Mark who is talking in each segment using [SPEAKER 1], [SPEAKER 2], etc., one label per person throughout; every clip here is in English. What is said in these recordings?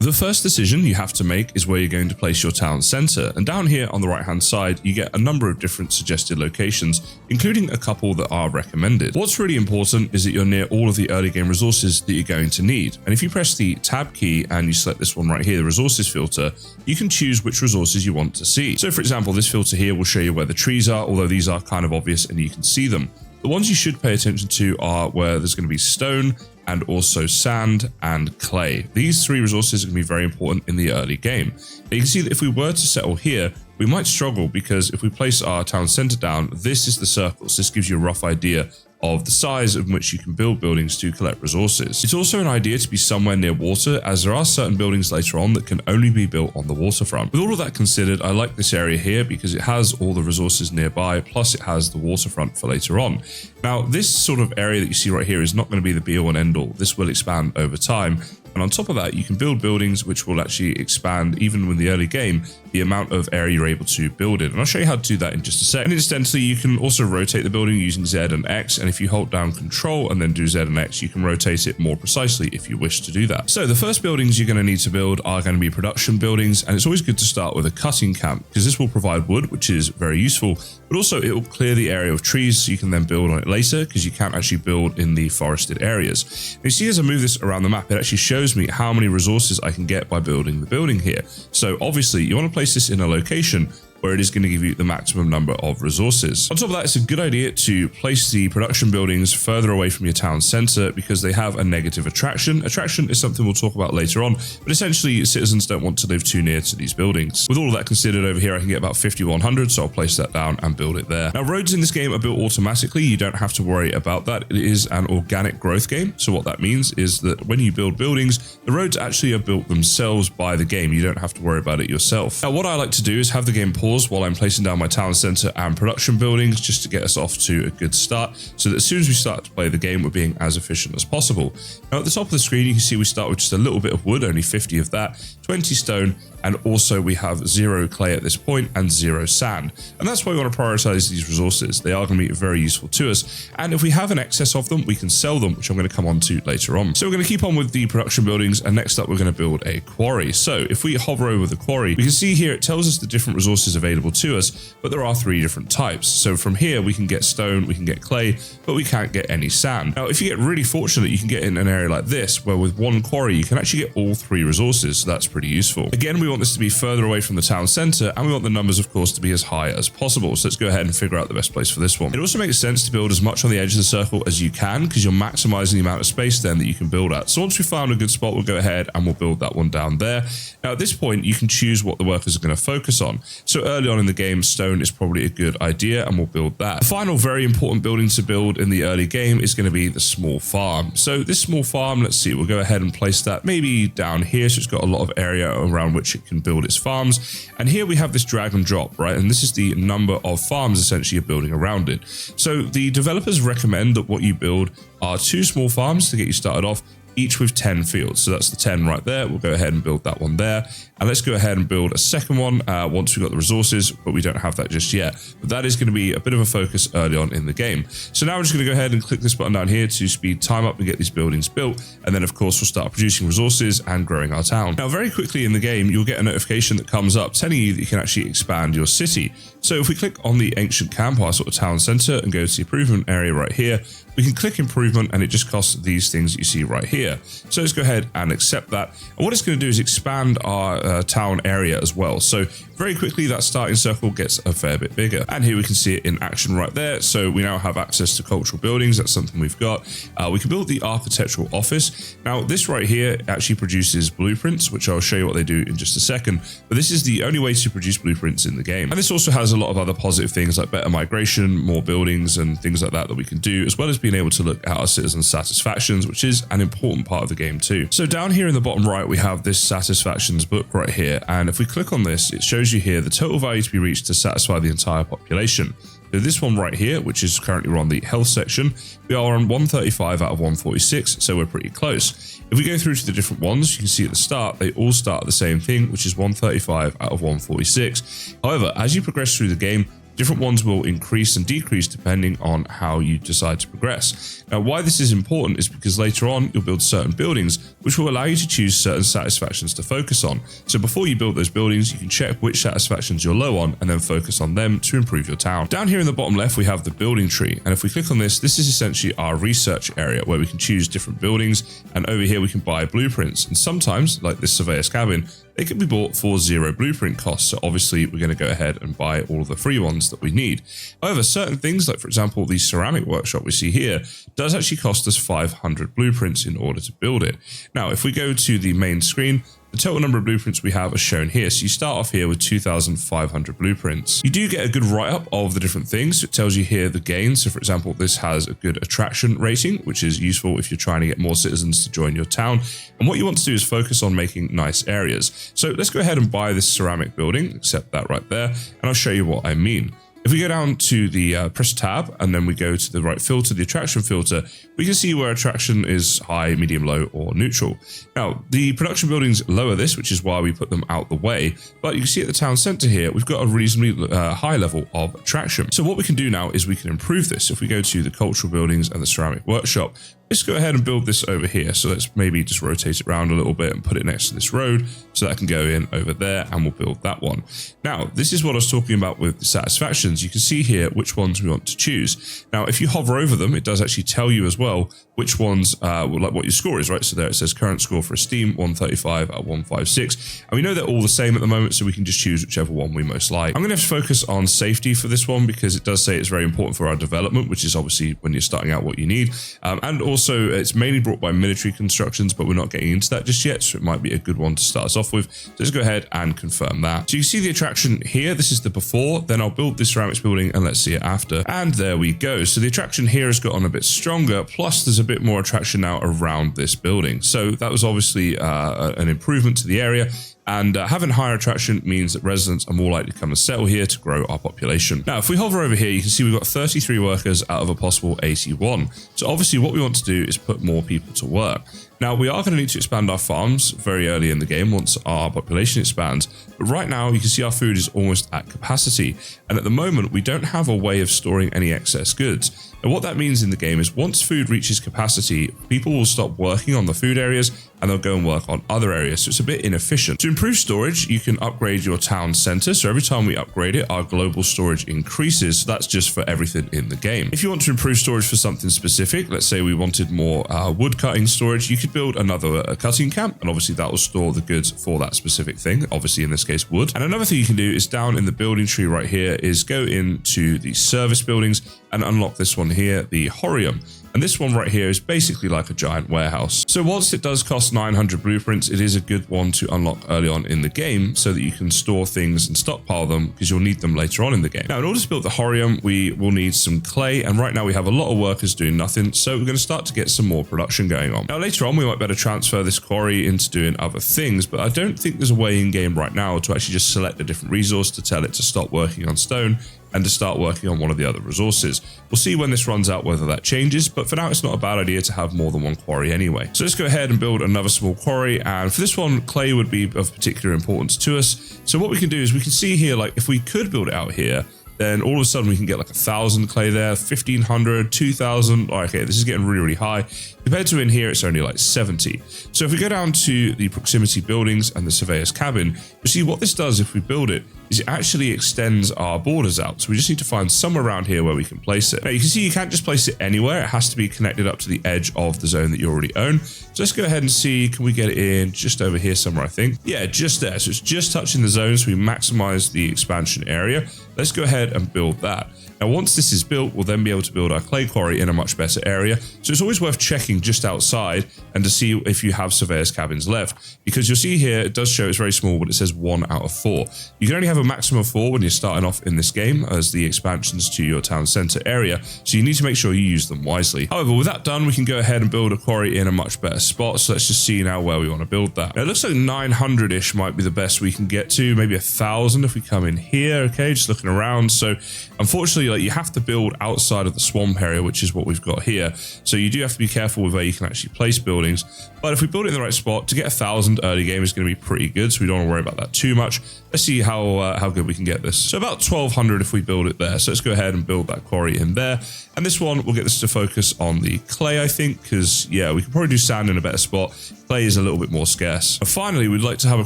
[SPEAKER 1] The first decision you have to make is where you're going to place your town center, and down here on the right hand side you get a number of different suggested locations, including a couple that are recommended. What's really important is that you're near all of the early game resources that you're going to need, and if you press the tab key and you select this one right here, the resources filter, you can choose which resources you want to see. So for example, this filter here will show you where the trees are, although these are kind of obvious and you can see them. The ones you should pay attention to are where there's going to be stone and also sand and clay. These three resources are going to be very important in the early game. Now you can see that if we were to settle here, we might struggle because if we place our town center down, this is the circle. So this gives you a rough idea of the size of which you can build buildings to collect resources. It's also an idea to be somewhere near water, as there are certain buildings later on that can only be built on the waterfront. With all of that considered, I like this area here because it has all the resources nearby, plus it has the waterfront for later on. Now, this sort of area that you see right here is not going to be the be all and end all. This will expand over time. And on top of that, you can build buildings which will actually expand, even with the early game, the amount of area you're able to build in. And I'll show you how to do that in just a sec. And incidentally, you can also rotate the building using Z and X. And if you hold down Control and then do Z and X, you can rotate it more precisely if you wish to do that. So the first buildings you're going to need to build are going to be production buildings. And it's always good to start with a cutting camp because this will provide wood, which is very useful, but also it will clear the area of trees so you can then build on it later because you can't actually build in the forested areas. And you see, as I move this around the map, it actually shows me how many resources I can get by building the building here. So obviously you want to place this in a location where it is going to give you the maximum number of resources. On top of that, it's a good idea to place the production buildings further away from your town center because they have a negative attraction. Attraction is something we'll talk about later on, but essentially citizens don't want to live too near to these buildings. With all of that considered, over here I can get about 5100, so I'll place that down and build it there. Now, roads in this game are built automatically. You don't have to worry about that. It is an organic growth game. So what that means is that when you build buildings, the roads actually are built themselves by the game. You don't have to worry about it yourself. Now, what I like to do is have the game pause while I'm placing down my town center and production buildings just to get us off to a good start, so that as soon as we start to play the game, we're being as efficient as possible. Now at the top of the screen, you can see we start with just a little bit of wood, only 50 of that, 20 stone, and also we have 0 clay at this point and 0 sand. And that's why we want to prioritize these resources. They are going to be very useful to us. And if we have an excess of them, we can sell them, which I'm going to come on to later on. So we're going to keep on with the production buildings, and next up we're going to build a quarry. So if we hover over the quarry, we can see here it tells us the different resources available to us, but there are 3 different types. So from here we can get stone, we can get clay, but we can't get any sand. Now if you get really fortunate, you can get in an area like this where with one quarry you can actually get all 3 resources, so that's pretty useful. Again, we want this to be further away from the town center, and we want the numbers of course to be as high as possible. So let's go ahead and figure out the best place for this one. It also makes sense to build as much on the edge of the circle as you can because you're maximizing the amount of space then that you can build at. So once we found a good spot, we'll go ahead and we'll build that one down there. Now at this point you can choose what the workers are going to focus on. So early on in the game, stone is probably a good idea, and we'll build that. The final very important building to build in the early game is going to be the small farm. So this small farm, let's see, we'll go ahead and place that maybe down here, so it's got a lot of area around which it can build its farms. And here we have this drag and drop, right? And this is the number of farms essentially you're building around it. So the developers recommend that what you build are 2 small farms to get you started off, each with 10 fields. So that's the 10 right there. We'll go ahead and build that one there. And let's go ahead and build a second one once we've got the resources, but we don't have that just yet. But that is going to be a bit of a focus early on in the game. So now we're just going to go ahead and click this button down here to speed time up and get these buildings built. And then of course we'll start producing resources and growing our town. Now very quickly in the game, you'll get a notification that comes up telling you that you can actually expand your city. So if we click on the ancient camp, our sort of town center, and go to the improvement area right here, we can click improvement and it just costs these things that you see right here. So let's go ahead and accept that. And what it's going to do is expand our town area as well. So very quickly that starting circle gets a fair bit bigger. And here we can see it in action right there. So we now have access to cultural buildings. That's something we've got. We can build the architectural office. Now this right here actually produces blueprints, which I'll show you what they do in just a second. But this is the only way to produce blueprints in the game. And this also has a lot of other positive things like better migration, more buildings and things like that we can do, as well as being able to look at our citizen satisfactions, which is an important part of the game too. So down here in the bottom right, we have this satisfactions book right here. And if we click on this, it shows you here the total value to be reached to satisfy the entire population. So this one right here, which is currently we're on the health section, we are on 135 out of 146, so we're pretty close. If we go through to the different ones, you can see at the start, they all start at the same thing, which is 135 out of 146. However, as you progress through the game, Different ones will increase and decrease depending on how you decide to progress. Now, why this is important is because later on you'll build certain buildings which will allow you to choose certain satisfactions to focus on. So before you build those buildings, you can check which satisfactions you're low on and then focus on them to improve your town. Down here in the bottom left, we have the building tree. And if we click on this, this is essentially our research area where we can choose different buildings. And over here, we can buy blueprints. And sometimes, like this surveyor's cabin, they can be bought for 0 blueprint costs. So obviously we're going to go ahead and buy all of the free ones that we need. However, certain things like, for example, the ceramic workshop we see here does actually cost us 500 blueprints in order to build it. Now, if we go to the main screen, the total number of blueprints we have are shown here. So you start off here with 2,500 blueprints. You do get a good write-up of the different things. It tells you here the gains. So for example, this has a good attraction rating, which is useful if you're trying to get more citizens to join your town. And what you want to do is focus on making nice areas. So let's go ahead and buy this ceramic building, accept that right there, and I'll show you what I mean. If we go down to the press tab and then we go to the right filter, the attraction filter, we can see where attraction is high, medium, low, or neutral. Now, the production buildings lower this, which is why we put them out the way. But you can see at the town center here, we've got a reasonably high level of attraction. So what we can do now is we can improve this. If we go to the cultural buildings and the ceramic workshop, let's go ahead and build this over here. So let's maybe just rotate it around a little bit and put it next to this road so that can go in over there, and we'll build that one. Now, this is what I was talking about with the satisfactions. You can see here which ones we want to choose. Now, if you hover over them, it does actually tell you as well which ones, like what your score is, right? So there it says current score for esteem, 135 at 156. And we know they're all the same at the moment, so we can just choose whichever one we most like. I'm going to have to focus on safety for this one because it does say it's very important for our development, which is obviously when you're starting out what you need. And also it's mainly brought by military constructions, but we're not getting into that just yet. So it might be a good one to start us off with. So let's go ahead and confirm that. So you see the attraction here. This is the before, then I'll build this ceramics building and let's see it after. And there we go. So the attraction here has gotten a bit stronger. Plus there's a bit more attraction now around this building. So that was obviously an improvement to the area. And having higher attraction means that residents are more likely to come and settle here to grow our population. Now, if we hover over here, you can see we've got 33 workers out of a possible 81. So obviously what we want to do is put more people to work. Now, we are going to need to expand our farms very early in the game once our population expands. But right now, you can see our food is almost at capacity. And at the moment, we don't have a way of storing any excess goods. And what that means in the game is once food reaches capacity, people will stop working on the food areas and they'll go and work on other areas. So it's a bit inefficient. To improve storage, you can upgrade your town center. So every time we upgrade it, our global storage increases. So that's just for everything in the game. If you want to improve storage for something specific, let's say we wanted more wood cutting storage, you could build another cutting camp. And obviously that will store the goods for that specific thing. Obviously in this case, wood. And another thing you can do is down in the building tree right here is go into the service buildings and unlock this one here, the Horium. And this one right here is basically like a giant warehouse. So whilst it does cost 900 blueprints, it is a good one to unlock early on in the game so that you can store things and stockpile them because you'll need them later on in the game. Now, in order to build the Horium, we will need some clay. And right now we have a lot of workers doing nothing. So we're going to start to get some more production going on. Now, later on, we might better transfer this quarry into doing other things, but I don't think there's a way in game right now to actually just select a different resource to tell it to stop working on stone and to start working on one of the other resources. We'll see when this runs out whether that changes, but for now it's not a bad idea to have more than one quarry anyway. So let's go ahead and build another small quarry, and for this one, clay would be of particular importance to us. So what we can do is we can see here, like if we could build it out here, then all of a sudden we can get like 1,000 clay there, 1,500, 2,000. Okay, this is getting really, really high. Compared to in here, it's only like 70. So if we go down to the proximity buildings and the surveyor's cabin, you see what this does if we build it is it actually extends our borders out. So we just need to find somewhere around here where we can place it. Now you can see you can't just place it anywhere. It has to be connected up to the edge of the zone that you already own. So let's go ahead and see, can we get it in just over here somewhere, I think? Yeah, just there. So it's just touching the zone, so we maximize the expansion area. Let's go ahead and build that. Now, once this is built, we'll then be able to build our clay quarry in a much better area. So it's always worth checking just outside and to see if you have surveyors cabins left, because you'll see here, it does show it's very small, but it says 1 out of 4. You can only have a maximum of 4 when you're starting off in this game as the expansions to your town center area. So you need to make sure you use them wisely. However, with that done, we can go ahead and build a quarry in a much better spot. So let's just see now where we want to build that. Now, it looks like 900-ish might be the best we can get to, maybe 1,000 if we come in here. Okay, just looking around. So unfortunately, essentially, like, you have to build outside of the swamp area, which is what we've got here. So you do have to be careful with where you can actually place buildings. But if we build it in the right spot, to get 1,000 early game is going to be pretty good. So we don't want to worry about that too much. Let's see how good we can get this. So about 1,200 if we build it there. So let's go ahead and build that quarry in there. And this one, we'll get this to focus on the clay, I think, because, yeah, we can probably do sand in a better spot. Clay is a little bit more scarce. And finally, we'd like to have a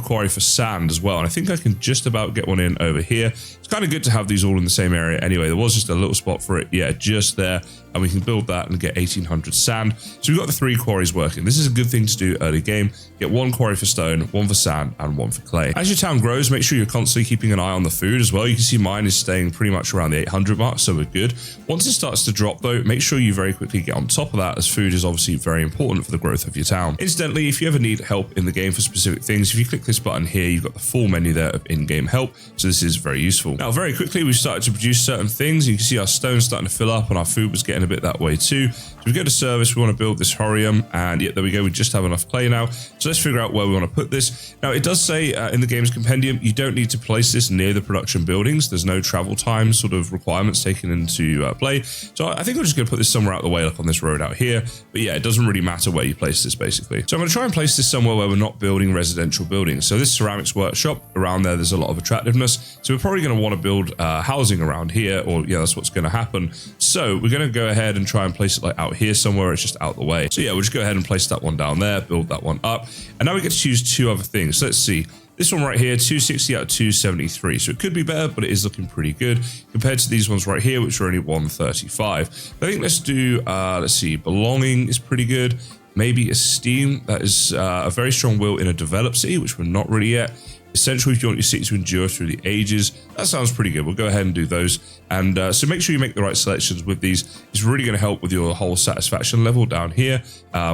[SPEAKER 1] quarry for sand as well. And I think I can just about get one in over here. It's kind of good to have these all in the same area anyway. There was just a little spot for it, yeah, just there. And we can build that and get 1,800 sand. So we've got the 3 quarries working. This is a good thing to do early game. Get 1 quarry for stone, 1 for sand, and 1 for clay. As your town grows, make sure you're constantly keeping an eye on the food as well. You can see mine is staying pretty much around the 800 mark, so we're good. Once it starts to drop though, make sure you very quickly get on top of that, as food is obviously very important for the growth of your town. Incidentally, if you ever need help in the game for specific things, if you click this button here, you've got the full menu there of in-game help. So this is very useful. Now, very quickly, we've started to produce certain things. You can see our stone starting to fill up and our food was getting a bit that way too. So we go to service, we want to build this horium, and yeah, there we go. We just have enough clay now. So let's figure out where we want to put this. Now, it does say in the game's compendium, you don't need to place this near the production buildings. There's no travel time sort of requirements taken into play. So I think I'm just going to put this somewhere out the way, like on this road out here. But yeah, it doesn't really matter where you place this basically. So I'm going to try and place this somewhere where we're not building residential buildings. So this ceramics workshop, around there's a lot of attractiveness. So we're probably going to want to build housing around here, or yeah, that's what's going to happen. So we're going to go ahead and try and place it like out here somewhere. It's just out the way. So yeah, we'll just go ahead and place that one down there, build that one up. And now we get to choose 2 other things. So let's see. This one right here, 260 out of 273. So it could be better, but it is looking pretty good compared to these ones right here, which are only 135. I think let's do, let's see, belonging is pretty good. Maybe esteem, that is a very strong will in a developed city, which we're not really yet. Essentially, if you want your city to endure through the ages, that sounds pretty good. We'll go ahead and do those. And so make sure you make the right selections with these. It's really going to help with your whole satisfaction level down here,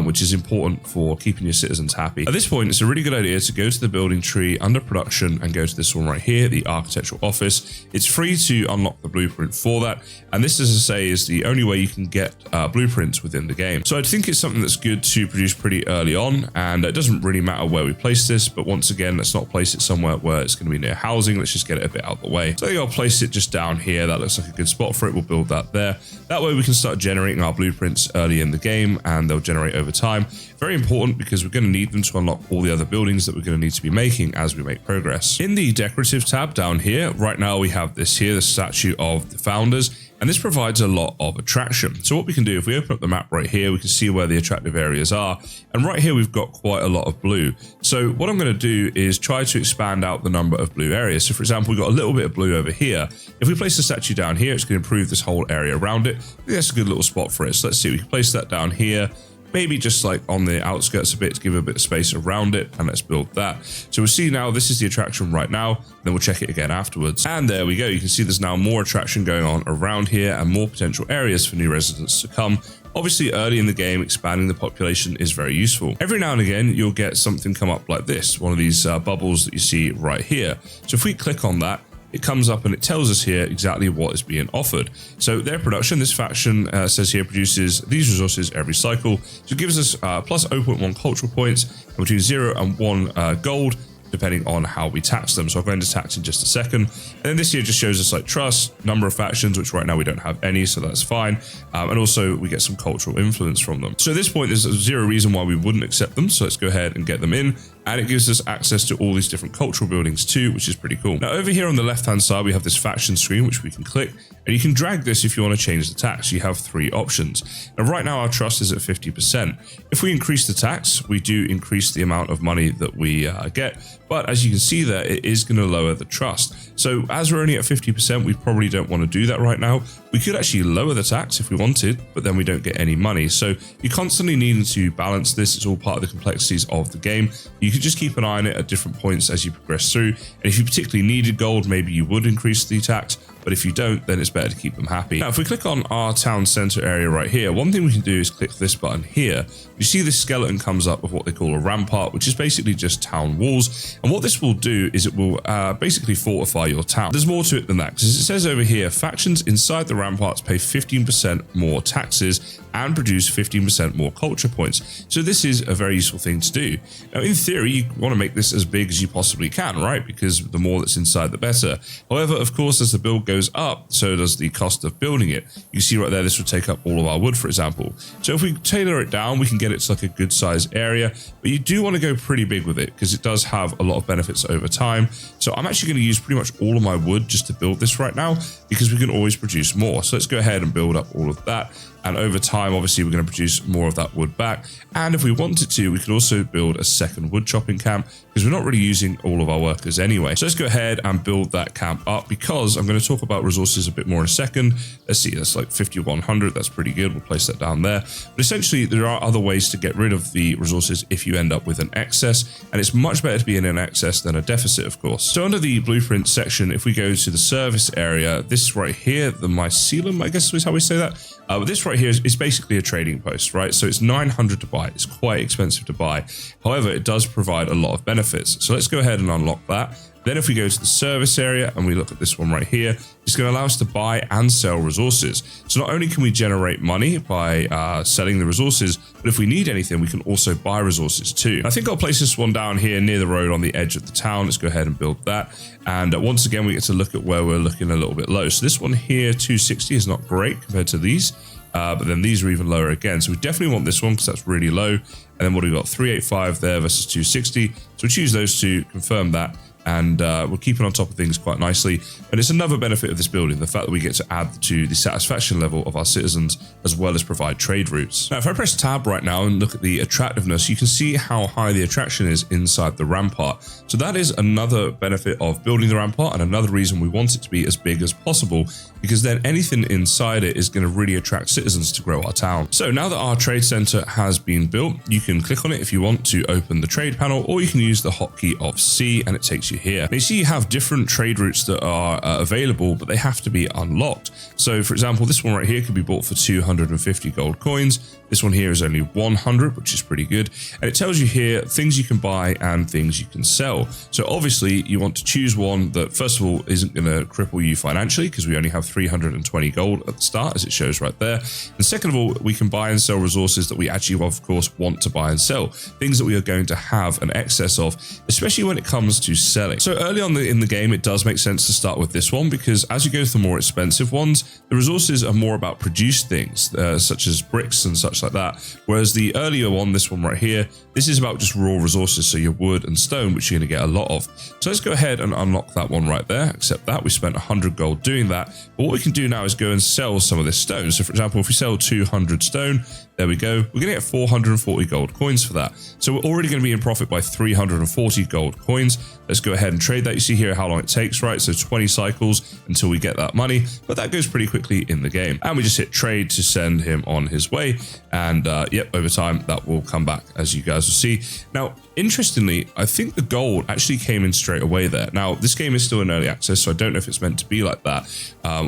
[SPEAKER 1] which is important for keeping your citizens happy. At this point, it's a really good idea to go to the building tree under production and go to this one right here, the architectural office. It's free to unlock the blueprint for that. And this, as I say, is the only way you can get blueprints within the game. So I think it's something that's good to produce pretty early on. And it doesn't really matter where we place this. But once again, let's not place it somewhere where it's going to be near housing. Let's just get it a bit out of the way. So I think I'll place it just down here. That looks like a good spot for it. We'll build that there. That way we can start generating our blueprints early in the game, and they'll generate over time. Very important, because we're going to need them to unlock all the other buildings that we're going to need to be making as we make progress. In the decorative tab down here, right now we have this here, the statue of the founders. And this provides a lot of attraction. So what we can do, if we open up the map right here, we can see where the attractive areas are. And right here, we've got quite a lot of blue. So what I'm going to do is try to expand out the number of blue areas. So for example, we've got a little bit of blue over here. If we place the statue down here, it's going to improve this whole area around it. I think that's a good little spot for it. So let's see, we can place that down here. Maybe just like on the outskirts a bit to give a bit of space around it, and let's build that. So we'll see now, this is the attraction right now, then we'll check it again afterwards. And there we go. You can see there's now more attraction going on around here and more potential areas for new residents to come. Obviously, early in the game, expanding the population is very useful. Every now and again, you'll get something come up like this, one of these bubbles that you see right here. So if we click on that, it comes up and it tells us here exactly what is being offered. So their production, this faction says here, produces these resources every cycle. So it gives us plus 0.1 cultural points and between 0 and 1 gold, depending on how we tax them. So I'll go into tax in just a second. And then this here just shows us like trust, number of factions, which right now we don't have any, so that's fine. And also we get some cultural influence from them. So at this point, there's zero reason why we wouldn't accept them. So let's go ahead and get them in. And it gives us access to all these different cultural buildings too, which is pretty cool. Now over here on the left-hand side, we have this faction screen, which we can click, and you can drag this if you want to change the tax. You have 3 options. Now right now our trust is at 50%. If we increase the tax, we do increase the amount of money that we get. But as you can see there, it is going to lower the trust. So as we're only at 50%, we probably don't want to do that right now. We could actually lower the tax if we wanted, but then we don't get any money. So you're constantly needing to balance this. It's all part of the complexities of the game. You could just keep an eye on it at different points as you progress through. And if you particularly needed gold, maybe you would increase the tax. But if you don't, then it's better to keep them happy. Now, if we click on our town center area right here, one thing we can do is click this button here. You see this skeleton comes up of what they call a rampart, which is basically just town walls. And what this will do is it will basically fortify your town. There's more to it than that, because it says over here, factions inside the ramparts pay 15% more taxes and produce 15% more culture points. So this is a very useful thing to do. Now, in theory, you want to make this as big as you possibly can, right? Because the more that's inside, the better. However, of course, as the build goes goes up, so does the cost of building it. You see right there, this would take up all of our wood, for example. So if we tailor it down, we can get it to like a good size area, but you do want to go pretty big with it because it does have a lot of benefits over time. So I'm actually going to use pretty much all of my wood just to build this right now, because we can always produce more. So let's go ahead and build up all of that. And over time, obviously, we're going to produce more of that wood back. And if we wanted to, we could also build a second wood chopping camp, because we're not really using all of our workers anyway. So let's go ahead and build that camp up, because I'm going to talk about resources a bit more in a second. Let's see, that's like 5,100. That's pretty good. We'll place that down there. But essentially, there are other ways to get rid of the resources if you end up with an excess. And it's much better to be in an excess than a deficit, of course. So under the blueprint section, if we go to the service area, this right here, the mycelium, I guess is how we say that. But this right here is basically a trading post, right? So it's 900 to buy. It's quite expensive to buy. However, it does provide a lot of benefits. So let's go ahead and unlock that. Then if we go to the service area and we look at this one right here, it's going to allow us to buy and sell resources. So not only can we generate money by selling the resources, but if we need anything, we can also buy resources too. I think I'll place this one down here near the road on the edge of the town. Let's go ahead and build that. And once again, we get to look at where we're looking a little bit low. So this one here, 260, is not great compared to these. But then these are even lower again. So we definitely want this one because that's really low. And then what do we got? 385 there versus 260. So we choose those two, confirm that. And we're keeping on top of things quite nicely. And it's another benefit of this building, the fact that we get to add to the satisfaction level of our citizens, as well as provide trade routes. Now, if I press tab right now and look at the attractiveness, you can see how high the attraction is inside the rampart. So that is another benefit of building the rampart, and another reason we want it to be as big as possible, because then anything inside it is going to really attract citizens to grow our town. So now that our trade center has been built, you can click on it if you want to open the trade panel, or you can use the hotkey of C and it takes you here. Now you see you have different trade routes that are available, but they have to be unlocked. So for example, this one right here can be bought for 250 gold coins. This one here is only 100, which is pretty good. And it tells you here things you can buy and things you can sell. So obviously you want to choose one that first of all isn't going to cripple you financially, because we only have 320 gold at the start, as it shows right there. And second of all, we can buy and sell resources that we actually, of course, want to buy and sell. Things that we are going to have an excess of, especially when it comes to selling. So early on in the game, it does make sense to start with this one, because as you go to the more expensive ones, the resources are more about produced things, such as bricks and such like that. Whereas the earlier one, this one right here, this is about just raw resources, so your wood and stone, which you're going to get a lot of. So let's go ahead and unlock that one right there. Except that we spent 100 gold doing that. But what we can do now is go and sell some of this stone. So for example, if we sell 200 stone, there we go. We're going to get 440 gold coins for that. So we're already going to be in profit by 340 gold coins. Let's go ahead and trade that. You see here how long it takes, right? So 20 cycles until we get that money, but that goes pretty quickly in the game. And we just hit trade to send him on his way. And yep, over time that will come back, as you guys will see. Now, interestingly, I think the gold actually came in straight away there. Now, this game is still in early access, so I don't know if it's meant to be like that,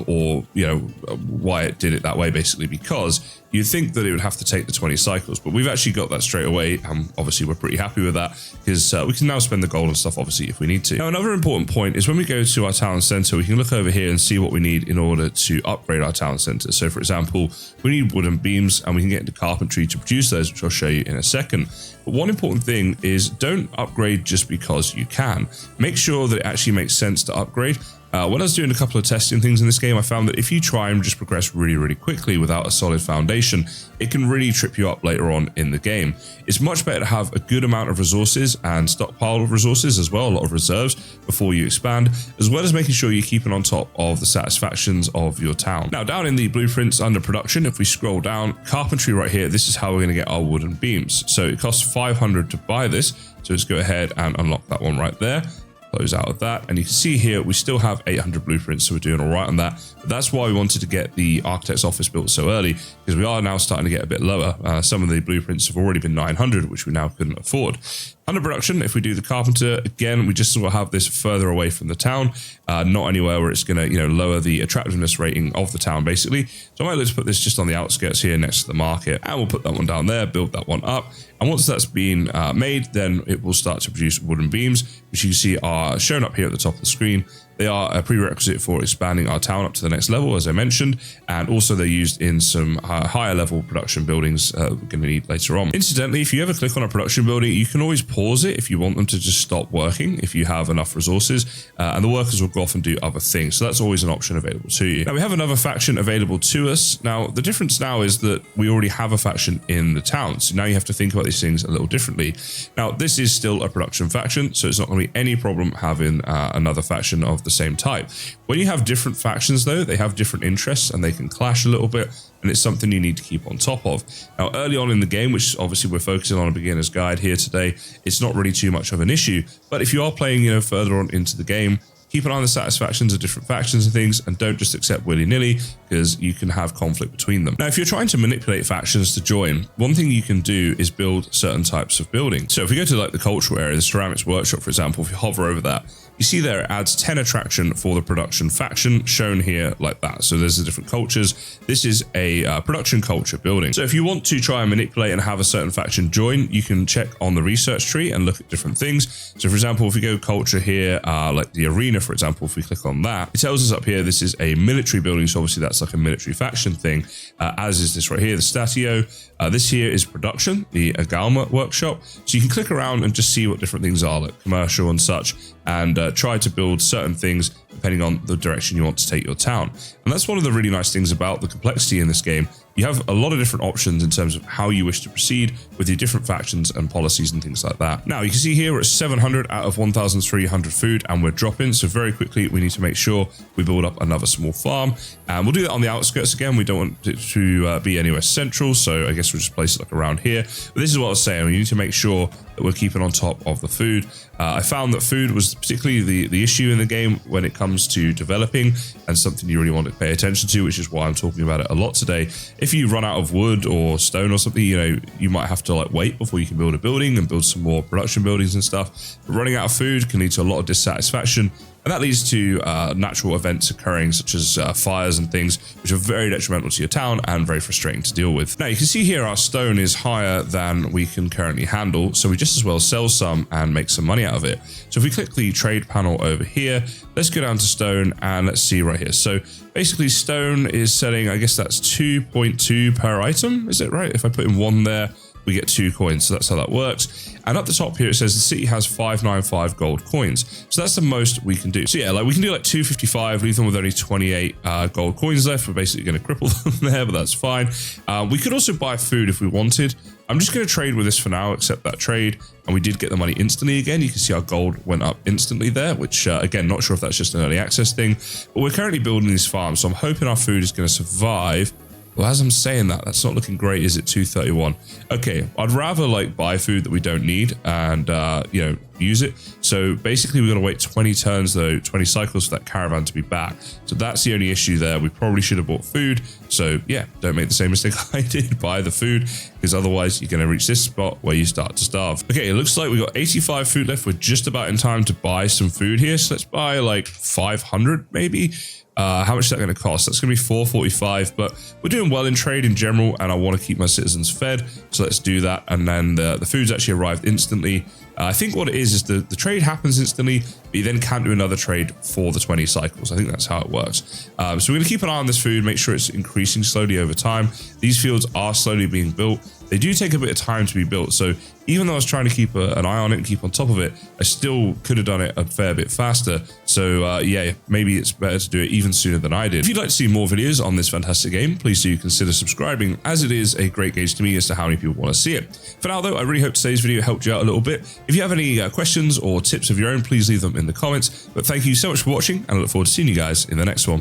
[SPEAKER 1] or you know why it did it that way, basically, because you'd think that it would have to take the 20 cycles, but we've actually got that straight away. Obviously, we're pretty happy with that, because we can now spend the gold and stuff, obviously, if we need to. Now, another important point is when we go to our town center, we can look over here and see what we need in order to upgrade our town center. So, for example, we need wooden beams, and we can get into carpentry to produce those, which I'll show you in a second. But one important thing is don't upgrade just because you can. Make sure that it actually makes sense to upgrade. When I was doing a couple of testing things in this game, I found that if you try and just progress really, really quickly without a solid foundation, it can really trip you up later on in the game. It's much better to have a good amount of resources and stockpile of resources as well, a lot of reserves before you expand, as well as making sure you're keeping on top of the satisfactions of your town. Now, down in the blueprints under production, if we scroll down, carpentry right here, this is how we're going to get our wooden beams. So it costs 500 to buy this. So let's go ahead and unlock that one right there. Close out of that, and you can see here we still have 800 blueprints, so we're doing all right on that. But that's why we wanted to get the architect's office built so early, because we are now starting to get a bit lower. Some of the blueprints have already been 900, which we now couldn't afford. Under production, if we do the carpenter, again, we just will have this further away from the town, not anywhere where it's going to, lower the attractiveness rating of the town, basically. So I might let's put this just on the outskirts here next to the market, and we'll put that one down there, build that one up. And once that's been made, then it will start to produce wooden beams, which you can see are shown up here at the top of the screen. They are a prerequisite for expanding our town up to the next level, as I mentioned, and also they're used in some higher level production buildings we're going to need later on. Incidentally, if you ever click on a production building, you can always pause it if you want them to just stop working, if you have enough resources, and the workers will go off and do other things. So that's always an option available to you. Now we have another faction available to us. Now the difference now is that we already have a faction in the town. So now you have to think about these things a little differently. Now this is still a production faction, so it's not going to be any problem having another faction of the same type. When you have different factions though, they have different interests and they can clash a little bit, and it's something you need to keep on top of. Now early on in the game, which obviously we're focusing on a beginner's guide here today, it's not really too much of an issue. But if you are playing, further on into the game, keep an eye on the satisfactions of different factions and things, and don't just accept willy-nilly, because you can have conflict between them. Now, if you're trying to manipulate factions to join, one thing you can do is build certain types of building. So if we go to like the cultural area, the ceramics workshop, for example, if you hover over that, you see there it adds 10 attraction for the production faction, shown here like that. So there's the different cultures. This is a production culture building. So if you want to try and manipulate and have a certain faction join, you can check on the research tree and look at different things. So for example, if we go culture here, like the arena, for example, if we click on that, it tells us up here, this is a military building. So obviously that's like a military faction thing, as is this right here, the statio. This here is production, the Agalma workshop. So you can click around and just see what different things are, like commercial and such, and try to build certain things depending on the direction you want to take your town. And that's one of the really nice things about the complexity in this game. You have a lot of different options in terms of how you wish to proceed with your different factions and policies and things like that. Now you can see here we're at 700 out of 1,300 food, and we're dropping. So very quickly we need to make sure we build up another small farm, and we'll do that on the outskirts again. We don't want it to be anywhere central, so I guess we'll just place it like around here. But this is what I was saying, we need to make sure that we're keeping on top of the food. I found that food was particularly the issue in the game when it comes to developing, and something you really want to pay attention to, which is why I'm talking about it a lot today. If you run out of wood or stone or something, you might have to like wait before you can build a building and build some more production buildings and stuff. But running out of food can lead to a lot of dissatisfaction, and that leads to natural events occurring, such as fires and things, which are very detrimental to your town and very frustrating to deal with. Now you can see here our stone is higher than we can currently handle, so we just as well sell some and make some money out of it. So if we click the trade panel over here, let's go down to stone and let's see right here. So basically stone is selling, I guess that's 2.2 per item, is it right? If I put in 1 there, we get 2 coins, so that's how that works. And up the top here it says the city has 595 gold coins, so that's the most we can do. So yeah, like we can do like 255, leave them with only 28 gold coins left. We're basically going to cripple them there, but that's fine. We could also buy food if we wanted. I'm just going to trade with this for now, accept that trade, and we did get the money instantly again. You can see our gold went up instantly there, which again, not sure if that's just an early access thing, but we're currently building these farms, so I'm hoping our food is going to survive. Well, as I'm saying that, that's not looking great, is it? 231. Okay, I'd rather like buy food that we don't need and, use it. So basically we've got to wait 20 turns though, 20 cycles for that caravan to be back. So that's the only issue there. We probably should have bought food. So yeah, don't make the same mistake I did, buy the food, because otherwise you're going to reach this spot where you start to starve. Okay, it looks like we got 85 food left. We're just about in time to buy some food here. So let's buy like 500 maybe. How much is that going to cost? That's going to be 445, but we're doing well in trade in general, and I want to keep my citizens fed, so let's do that. And then the food's actually arrived instantly. I think what it is the trade happens instantly, but you then can't do another trade for the 20 cycles. I think that's how it works. So we're going to keep an eye on this food, make sure it's increasing slowly over time. These fields are slowly being built. They do take a bit of time to be built, so even though I was trying to keep an eye on it and keep on top of it, I still could have done it a fair bit faster. So yeah, maybe it's better to do it even sooner than I did. If you'd like to see more videos on this fantastic game, please do consider subscribing, as it is a great gauge to me as to how many people want to see it. For now though, I really hope today's video helped you out a little bit. If you have any questions or tips of your own, please leave them in the comments. But thank you so much for watching, and I look forward to seeing you guys in the next one.